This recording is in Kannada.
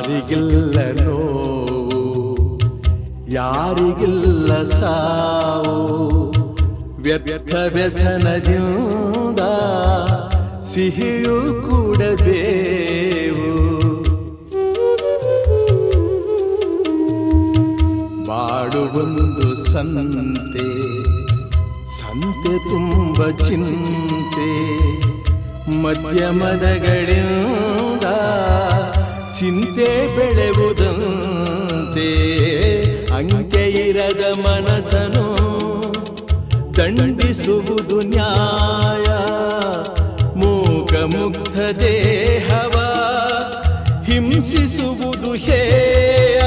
ಯಾರಿಗಿಲ್ಲ ನೋವು, ಯಾರಿಗಿಲ್ಲ ಸಾವು, ವ್ಯರ್ಥ ವ್ಯಸನದಿಂದ ಸಿಹಿಯೂ ಕೂಡಬೇವು. ಬಾಡುವೊಂದು ಸಂತೆ, ಸಂತೆ ತುಂಬ ಚಿಂತೆ, ಮಧ್ಯಮದಗಳಿಂದ ಚಿಂತೆ ಬೆಳೆಯುವುದಂತೆ. ಅಂಕೆ ಇರದ ಮನಸ್ಸನು ದಂಡಿಸುವುದು ನ್ಯಾಯ, ಮೂಕ ಮುಗ್ಧ ದೇಹವ ಹಿಂಸಿಸುವುದು ಹೇಯ.